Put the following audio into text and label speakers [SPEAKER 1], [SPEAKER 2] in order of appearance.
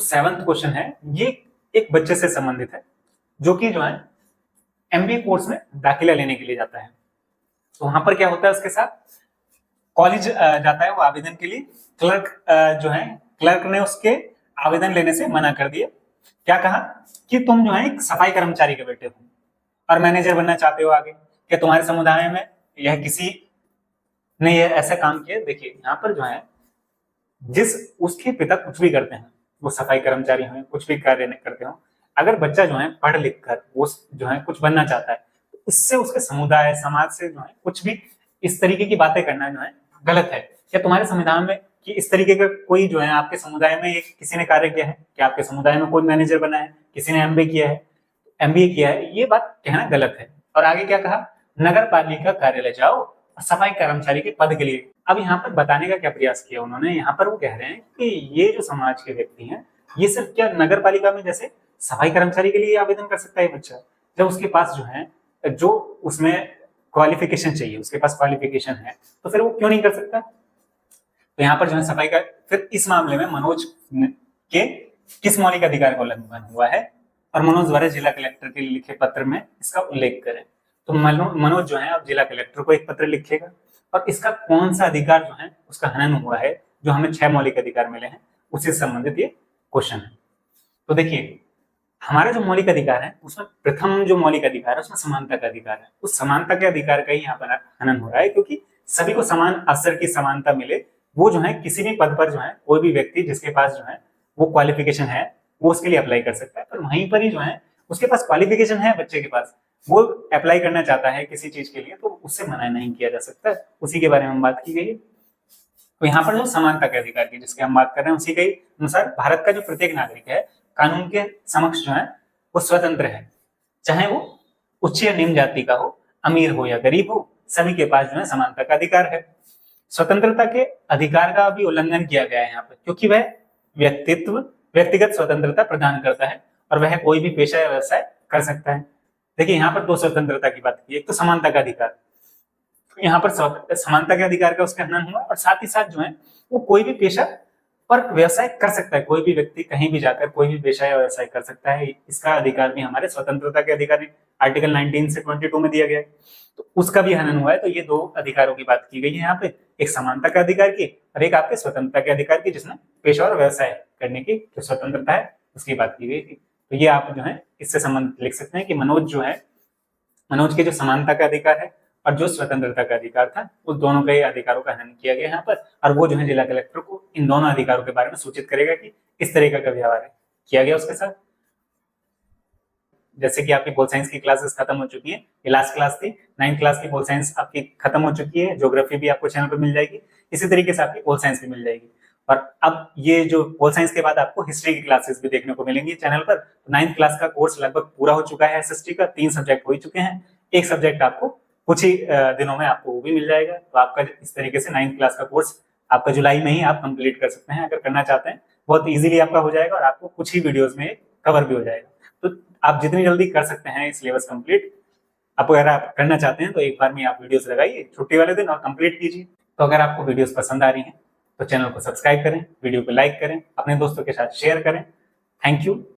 [SPEAKER 1] Seventh question है, ये एक बच्चे से संबंधित है जो कि जो है एमबीए कोर्स में दाखिला लेने के लिए जाता है। तो वहां पर क्या होता है, उसके साथ कॉलेज जाता है वो आवेदन के लिए। क्लर्क जो है, क्लर्क ने उसके आवेदन लेने से मना कर दिया। क्या कहा कि तुम जो है एक सफाई कर्मचारी के बेटे हो और मैनेजर बनना चाहते हो आगे, क्या तुम्हारे समुदाय में यह किसी ने यह ऐसा काम किया? देखिए यहाँ पर जो है, जिस उसके पिता कुछ भी करते हैं, वो सफाई कर्मचारी हो, कुछ भी कार्य करते हो, अगर बच्चा जो है पढ़ लिख कर वो जो है कुछ बनना चाहता है, तो इससे उसके समुदाय समाज से जो है कुछ भी इस तरीके की बातें करना जो है गलत है। क्या तुम्हारे संविधान में कि इस तरीके का कोई जो है आपके समुदाय में एक किसी ने कार्य किया है? क्या आपके समुदाय में कोई मैनेजर बना है, किसी ने एमबीए किया है? ये बात कहना गलत है। और आगे क्या कहा, नगर पालिका कार्यालय जाओ और सफाई कर्मचारी के पद के लिए। अब यहाँ पर बताने का क्या प्रयास किया उन्होंने, यहाँ पर वो कह रहे हैं कि ये जो समाज के व्यक्ति हैं, ये सिर्फ क्या नगर पालिका में जैसे सफाई कर्मचारी के लिए आवेदन कर सकता है बच्चा, जब उसके पास जो है जो उसमें क्वालिफिकेशन चाहिए, उसके पास क्वालिफिकेशन है, तो फिर वो क्यों नहीं कर सकता? तो यहाँ पर जो है सफाई का, फिर इस मामले में मनोज के किस मौलिक अधिकार का उल्लंघन हुआ है और मनोज द्वारा जिला कलेक्टर के लिखे पत्र में इसका उल्लेख करें। तो मनोज जो है अब जिला कलेक्टर को एक पत्र लिखेगा और इसका कौन सा अधिकार जो है उसका हनन हुआ है, जो हमें 6 मौलिक अधिकार मिले हैं उससे संबंधित ये क्वेश्चन है। तो देखिए हमारा जो मौलिक अधिकार है उसमें प्रथम जो मौलिक अधिकार है उसमें समानता का अधिकार है। उस समानता के अधिकार का ही यहाँ पर हनन हो रहा है, क्योंकि सभी को समान अवसर की समानता मिले, वो जो है किसी भी पद पर जो है कोई भी व्यक्ति जिसके पास जो है वो क्वालिफिकेशन है वो उसके लिए अप्लाई कर सकता है। पर वहीं पर ही जो है उसके पास क्वालिफिकेशन है, बच्चे के पास, वो अप्लाई करना चाहता है किसी चीज के लिए, तो उससे मना नहीं किया जा सकता। उसी के बारे में हम बात की गई है। तो यहाँ पर जो समानता के अधिकार की जिसकी हम बात कर रहे हैं, उसी के अनुसार भारत का जो प्रत्येक नागरिक है कानून के समक्ष जो है वो स्वतंत्र है, चाहे वो उच्च या निम्न जाति का हो, अमीर हो या गरीब हो, सभी के पास जो है समानता का अधिकार है। स्वतंत्रता के अधिकार का भी उल्लंघन किया गया है यहाँ पर, क्योंकि वह व्यक्तिगत स्वतंत्रता प्रदान करता है और वह कोई भी पेशा या व्यवसाय कर सकता है। देखिए यहाँ पर दो स्वतंत्रता की बात की, एक तो समानता का अधिकार, यहाँ पर समानता के अधिकार का उसका हनन हुआ, और साथ ही साथ जो है वो कोई भी पेशा और व्यवसाय कर सकता है, कोई भी व्यक्ति कहीं भी जाकर कोई भी पेशा या व्यवसाय कर सकता है, इसका अधिकार भी हमारे स्वतंत्रता के अधिकार आर्टिकल 19 से 22 में दिया गया है। तो उसका भी हनन हुआ है। तो ये दो अधिकारों की बात की गई है यहाँ पे, एक समानता के अधिकार की और एक आपके स्वतंत्रता के अधिकार की, जिसमें पेशा और व्यवसाय करने की जो स्वतंत्रता है उसकी बात की गई थी। तो ये आप जो है इससे संबंधित लिख सकते हैं कि मनोज के जो समानता का अधिकार है और जो स्वतंत्रता का अधिकार था, उस दोनों के अधिकारों का हनन किया गया यहाँ पर, और वो जो है जिला कलेक्टर को इन दोनों अधिकारों के बारे में सूचित करेगा कि इस तरीके का व्यवहार किया गया उसके साथ। जैसे कि आपकी पोल साइंस की क्लासेस खत्म हो चुकी है, ये लास्ट क्लास थी, 9th क्लास की पोल साइंस आपकी खत्म हो चुकी है, ज्योग्राफी भी आपको चैनल पर मिल जाएगी, इसी तरीके से आपकी पोल साइंस भी मिल जाएगी। और अब ये जो पोल साइंस के बाद आपको हिस्ट्री की क्लासेस भी देखने को मिलेंगी चैनल पर। 9th क्लास का कोर्स लगभग पूरा हो चुका है एसएसटी का, 3 सब्जेक्ट हो चुके हैं, एक सब्जेक्ट आपको कुछ ही दिनों में आपको वो भी मिल जाएगा। तो आपका इस तरीके से 9th क्लास का कोर्स आपका जुलाई में ही आप कंप्लीट कर सकते हैं, अगर करना चाहते हैं। बहुत इजीली आपका हो जाएगा और आपको कुछ ही वीडियोस में कवर भी हो जाएगा। तो आप जितनी जल्दी कर सकते हैं सिलेबस कंप्लीट, आप अगर आप करना चाहते हैं तो एक बार में आप वीडियोस लगाइए छुट्टी वाले दिन और कंप्लीट कीजिए। तो अगर आपको वीडियोस पसंद आ रही हैं तो चैनल को सब्सक्राइब करें, वीडियो को लाइक करें, अपने दोस्तों के साथ शेयर करें। Thank you.